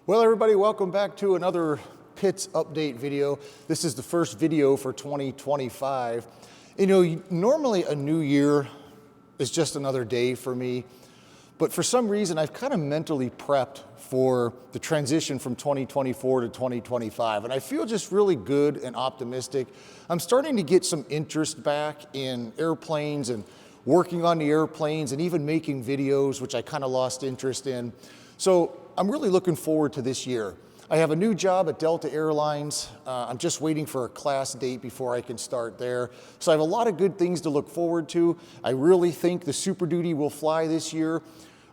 Well, everybody, welcome back to another pits update video. This is the first video for 2025. You know, normally a new year is just another day for me, but for some reason I've kind of mentally prepped for the transition from 2024 to 2025, and I feel just really good and optimistic. I'm starting to get some interest back in airplanes and working on the airplanes and even making videos, which I kind of lost interest in. So I'm really looking forward to this year. I have a new job at Delta Airlines. I'm just waiting for a class date before I can start there. So I have a lot of good things to look forward to. I really think the Super Duty will fly this year.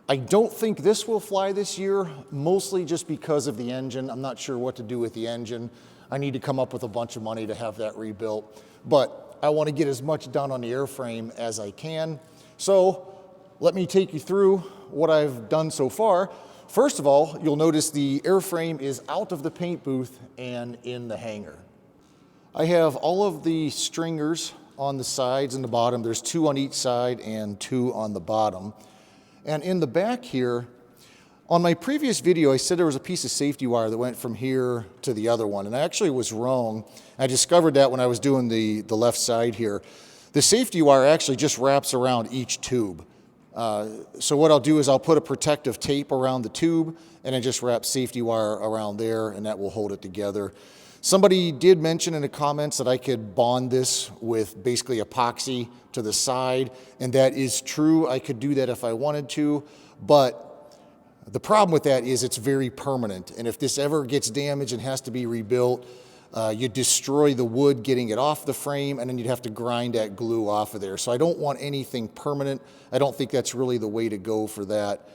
I don't think this will fly this year, mostly just because of the engine. I'm not sure what to do with the engine. I need to come up with a bunch of money to have that rebuilt. But I want to get as much done on the airframe as I can. So let me take you through what I've done so far. First of all, you'll notice the airframe is out of the paint booth and in the hangar. I have all of the stringers on the sides and the bottom. There's 2 on each side and 2 on the bottom. And in the back here, on my previous video, I said there was a piece of safety wire that went from here to the other one, and I actually was wrong. I discovered that when I was doing the left side here. The safety wire actually just wraps around each tube. So what I'll do is I'll put a protective tape around the tube and then just wrap safety wire around there, and that will hold it together. Somebody did mention in the comments that I could bond this with basically epoxy to the side, and that is true. I could do that if I wanted to, but the problem with that is it's very permanent, and if this ever gets damaged and has to be rebuilt, you destroy the wood getting it off the frame, and then you'd have to grind that glue off of there. So I don't want anything permanent. I don't think that's really the way to go for that.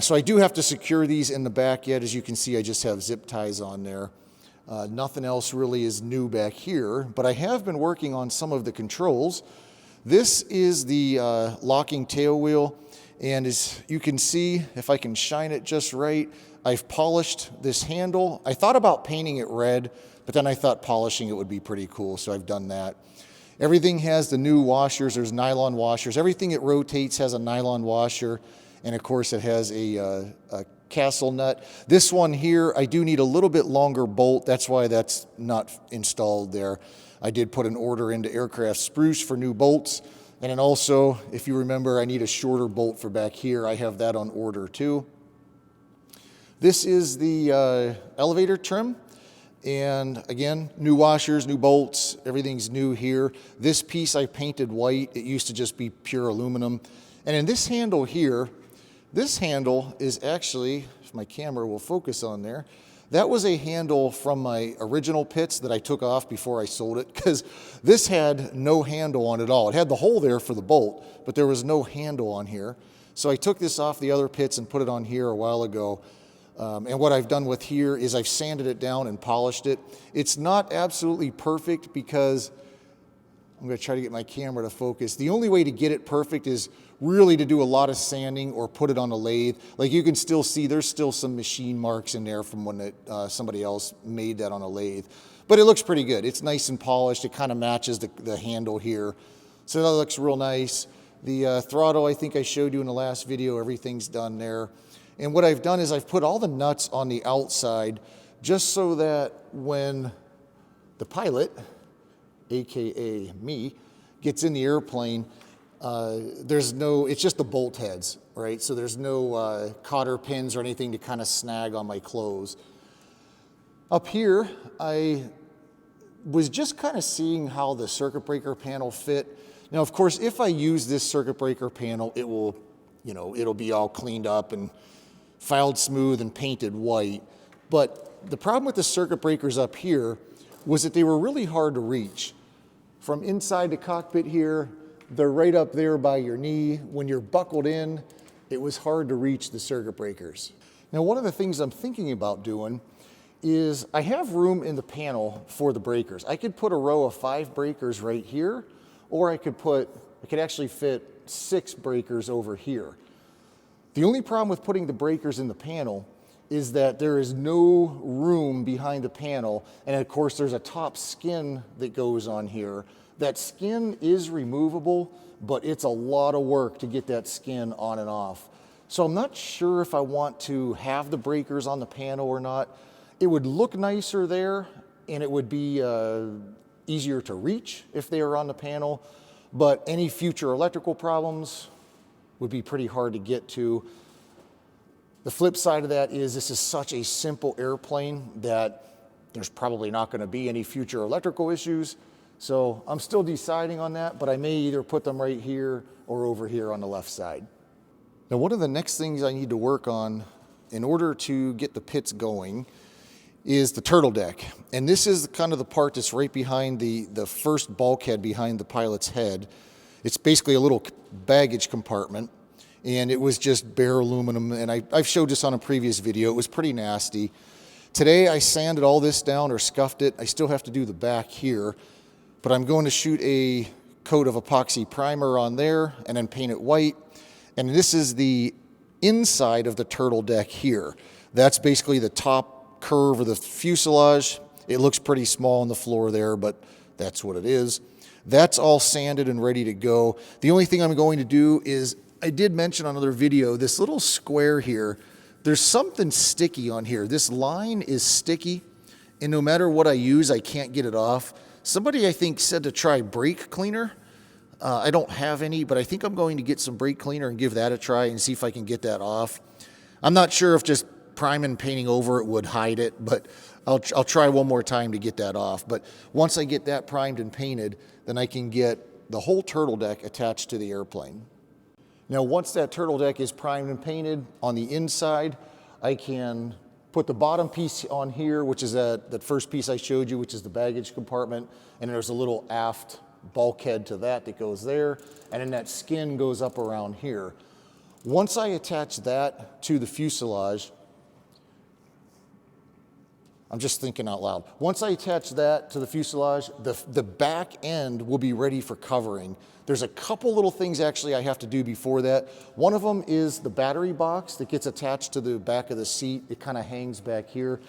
So I do have to secure these in the back yet. As you can see, I just have zip ties on there. Nothing else really is new back here, but I have been working on some of the controls. This is the locking tail wheel, and as you can see, if I can shine it just right, I've polished this handle. I thought about painting it red, but then I thought polishing it would be pretty cool, so I've done that. Everything has the new washers. There's nylon washers. Everything it rotates has a nylon washer, and of course it has a castle nut. This one here, I do need a little bit longer bolt. That's why that's not installed there. I did put an order into Aircraft Spruce for new bolts, and then also, if you remember, I need a shorter bolt for back here. I have that on order too. This is the elevator trim. And again, new washers, new bolts, everything's new here. This piece I painted white. It used to just be pure aluminum. And in this handle here, this handle is actually, if my camera will focus on there, that was a handle from my original pits that I took off before I sold it, because this had no handle on it at all. It had the hole there for the bolt, but there was no handle on here. So I took this off the other pits and put it on here a while ago. And what I've done with here is I've sanded it down and polished it. It's not absolutely perfect because I'm going to try to get my camera to focus. The only way to get it perfect is really to do a lot of sanding or put it on a lathe. Like you can still see there's still some machine marks in there from when somebody else made that on a lathe. But it looks pretty good. It's nice and polished. It kind of matches the handle here. So that looks real nice. The throttle, I think I showed you in the last video, everything's done there. And what I've done is I've put all the nuts on the outside just so that when the pilot, AKA me, gets in the airplane, it's just the bolt heads, right? So there's no cotter pins or anything to kind of snag on my clothes. Up here, I was just kind of seeing how the circuit breaker panel fit. Now, of course, if I use this circuit breaker panel, it will, it'll be all cleaned up and filed smooth and painted white. But the problem with the circuit breakers up here was that they were really hard to reach. From inside the cockpit here, they're right up there by your knee. When you're buckled in, it was hard to reach the circuit breakers. Now, one of the things I'm thinking about doing is I have room in the panel for the breakers. I could put a row of 5 breakers right here, or I could actually fit 6 breakers over here. The only problem with putting the breakers in the panel is that there is no room behind the panel, and of course there's a top skin that goes on here. That skin is removable, but it's a lot of work to get that skin on and off. So I'm not sure if I want to have the breakers on the panel or not. It would look nicer there, and it would be easier to reach if they were on the panel, but any future electrical problems would be pretty hard to get to. The flip side of that is this is such a simple airplane that there's probably not going to be any future electrical issues. So I'm still deciding on that, but I may either put them right here or over here on the left side. Now, one of the next things I need to work on in order to get the pits going is the turtle deck. And this is kind of the part that's right behind the first bulkhead behind the pilot's head. It's basically a little baggage compartment, and it was just bare aluminum. And I've showed this on a previous video. It was pretty nasty. Today I sanded all this down or scuffed it. I still have to do the back here, but I'm going to shoot a coat of epoxy primer on there and then paint it white. And this is the inside of the turtle deck here. That's basically the top curve of the fuselage. It looks pretty small on the floor there, but that's what it is. That's all sanded and ready to go. The only thing I'm going to do is, I did mention on another video, this little square here, there's something sticky on here. This line is sticky, and no matter what I use, I can't get it off. Somebody, I think, said to try brake cleaner. I don't have any, but I think I'm going to get some brake cleaner and give that a try and see if I can get that off. I'm not sure if just priming and painting over it would hide it, but I'll try one more time to get that off. But once I get that primed and painted, then I can get the whole turtle deck attached to the airplane. Now, once that turtle deck is primed and painted on the inside, I can put the bottom piece on here, which is that first piece I showed you, which is the baggage compartment, and there's a little aft bulkhead to that goes there, and then that skin goes up around here. Once I attach that to the fuselage, I'm just thinking out loud. Once I attach that to the fuselage, the back end will be ready for covering. There's a couple little things actually I have to do before that. One of them is the battery box that gets attached to the back of the seat. It kind of hangs back here.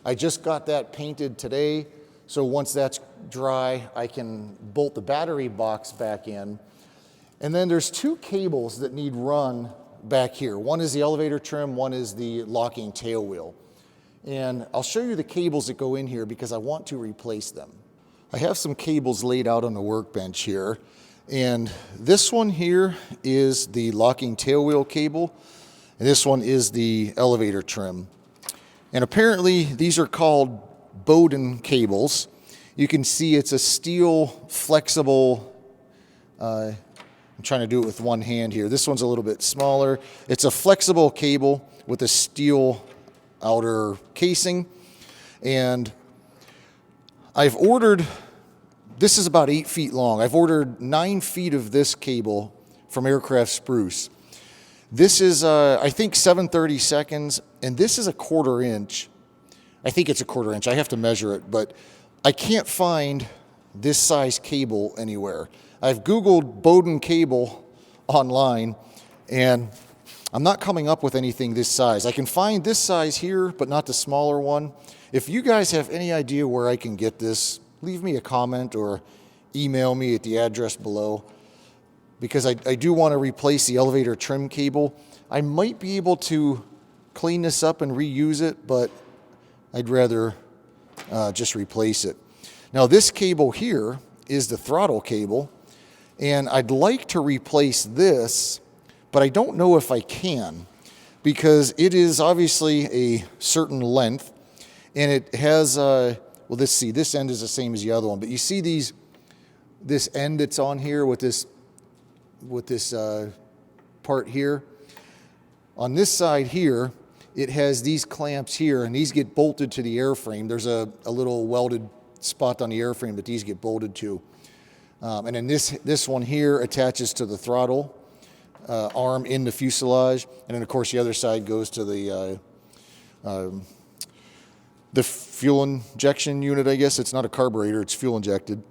I just got that painted today, so once that's dry, I can bolt the battery box back in. And then there's two cables that need run back here. One is the elevator trim, one is the locking tail wheel. And I'll show you the cables that go in here because I want to replace them. I have some cables laid out on the workbench here. And this one here is the locking tail wheel cable. And this one is the elevator trim. And apparently these are called Bowden cables. You can see it's a steel flexible, I'm trying to do it with one hand here. This one's a little bit smaller. It's a flexible cable with a steel outer casing. And I've ordered, this is about 8 feet long. I've ordered 9 feet of this cable from Aircraft Spruce. This is, I think, 7/32, and this is a 1/4 inch. I think it's a 1/4 inch. I have to measure it, but I can't find this size cable anywhere. I've Googled Bowden cable online, and I'm not coming up with anything this size. I can find this size here, but not the smaller one. If you guys have any idea where I can get this, leave me a comment or email me at the address below, because I do want to replace the elevator trim cable. I might be able to clean this up and reuse it, but I'd rather just replace it. Now, this cable here is the throttle cable, and I'd like to replace this, but I don't know if I can, because it is obviously a certain length, and it has, well, let's see, this end is the same as the other one, but you see this end that's on here with this part here. On this side here, it has these clamps here, and these get bolted to the airframe. There's a little welded spot on the airframe that these get bolted to. And then this one here attaches to the throttle arm in the fuselage. And then, of course, the other side goes to the fuel injection unit, I guess. It's not a carburetor, it's fuel injected.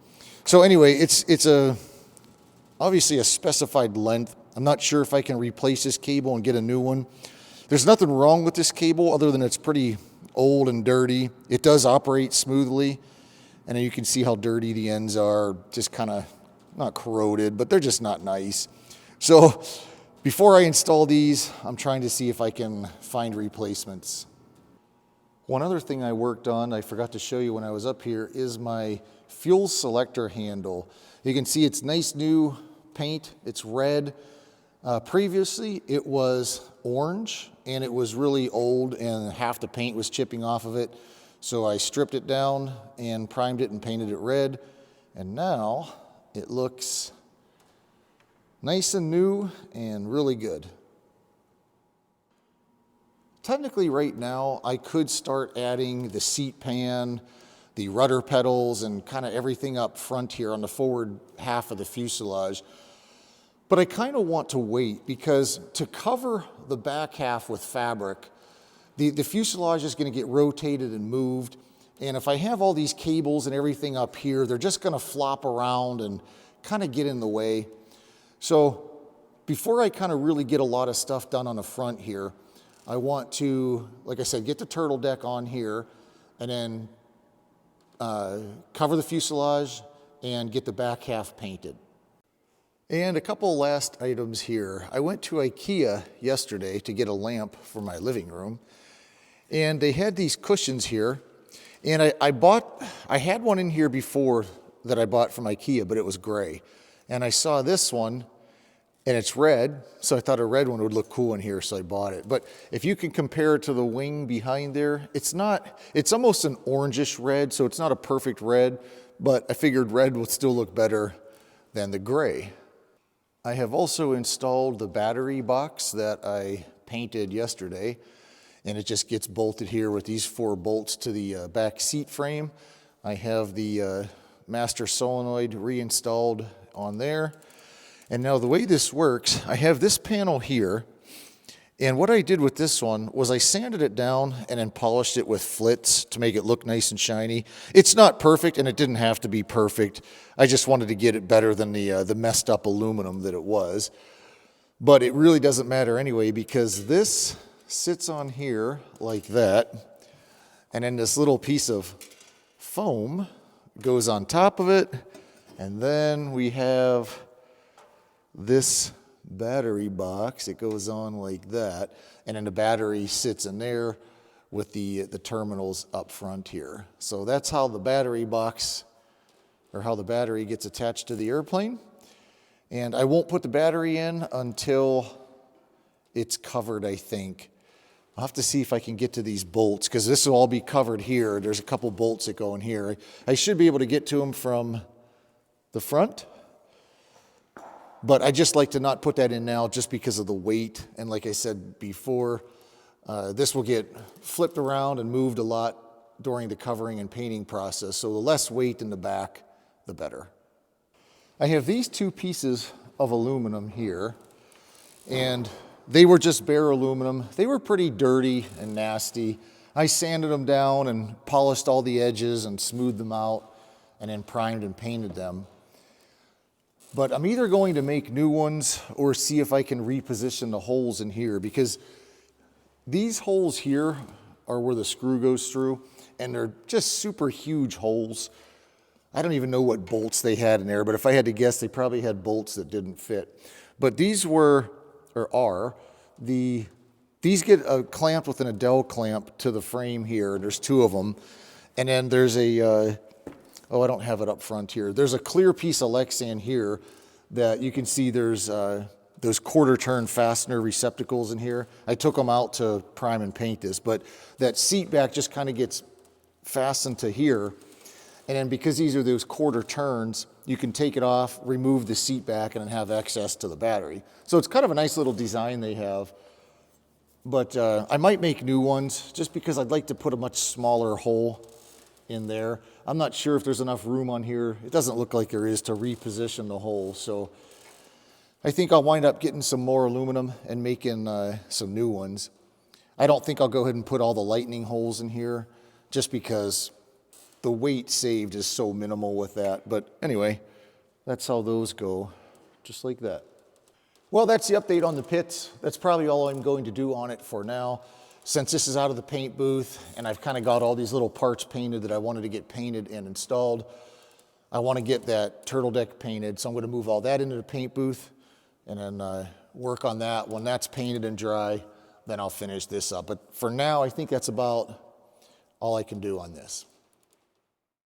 So anyway, it's obviously a specified length. I'm not sure if I can replace this cable and get a new one. There's nothing wrong with this cable other than it's pretty old and dirty. It does operate smoothly, and you can see how dirty the ends are, just kind of not corroded, but they're just not nice. So Before I install these, I'm trying to see if I can find replacements. One other thing I worked on, I forgot to show you when I was up here, is my fuel selector handle. You can see it's nice new paint. It's red. Previously, it was orange, and it was really old, and half the paint was chipping off of it. So I stripped it down and primed it and painted it red. And now it looks nice and new and really good. Technically right now, I could start adding the seat pan, the rudder pedals, and kind of everything up front here on the forward half of the fuselage. But I kind of want to wait because to cover the back half with fabric, the fuselage is going to get rotated and moved. And if I have all these cables and everything up here, they're just going to flop around and kind of get in the way. So before I kind of really get a lot of stuff done on the front here, I want to, like I said, get the turtle deck on here and then cover the fuselage and get the back half painted. And a couple last items here. I went to IKEA yesterday to get a lamp for my living room, and they had these cushions here. And I had one in here before that I bought from IKEA, but it was gray. And I saw this one, and it's red, so I thought a red one would look cool in here, so I bought it. But if you can compare it to the wing behind there, it's almost an orangish red, so it's not a perfect red, but I figured red would still look better than the gray. I have also installed the battery box that I painted yesterday, and it just gets bolted here with these 4 bolts to the back seat frame. I have the master solenoid reinstalled on there. And now the way this works, I have this panel here, and what I did with this one was I sanded it down and then polished it with flits to make it look nice and shiny. It's not perfect, and it didn't have to be perfect. I just wanted to get it better than the messed up aluminum that it was. But it really doesn't matter anyway, because this sits on here like that, and then this little piece of foam goes on top of it, and then we have this battery box. It goes on like that, and then the battery sits in there with the terminals up front here. So that's how the battery box, or how the battery gets attached to the airplane. And I won't put the battery in until it's covered, I think. I'll have to see if I can get to these bolts, because this will all be covered here. There's a couple bolts that go in here. I should be able to get to them from the front, but I just like to not put that in now just because of the weight. And like I said before, this will get flipped around and moved a lot during the covering and painting process. So the less weight in the back, the better. I have these 2 pieces of aluminum here, and they were just bare aluminum. They were pretty dirty and nasty. I sanded them down and polished all the edges and smoothed them out and then primed and painted them. But I'm either going to make new ones or see if I can reposition the holes in here, because these holes here are where the screw goes through, and they're just super huge holes. I don't even know what bolts they had in there, but if I had to guess, they probably had bolts that didn't fit. But these were, or are, these get clamped with an Adele clamp to the frame here. There's 2 of them. And then there's a, I don't have it up front here. There's a clear piece of Lexan here that you can see there's those quarter turn fastener receptacles in here. I took them out to prime and paint this, but that seat back just kind of gets fastened to here. And then because these are those quarter turns, you can take it off, remove the seat back, and then have access to the battery. So it's kind of a nice little design they have. But I might make new ones just because I'd like to put a much smaller hole in there. I'm not sure if there's enough room on here. It doesn't look like there is to reposition the hole. So I think I'll wind up getting some more aluminum and making some new ones. I don't think I'll go ahead and put all the lightning holes in here just because the weight saved is so minimal with that. But anyway, that's how those go, just like that. Well, that's the update on the pits. That's probably all I'm going to do on it for now. Since this is out of the paint booth and I've kind of got all these little parts painted that I wanted to get painted and installed, I want to get that turtle deck painted. So I'm going to move all that into the paint booth and then work on that. When that's painted and dry, then I'll finish this up. But for now, I think that's about all I can do on this.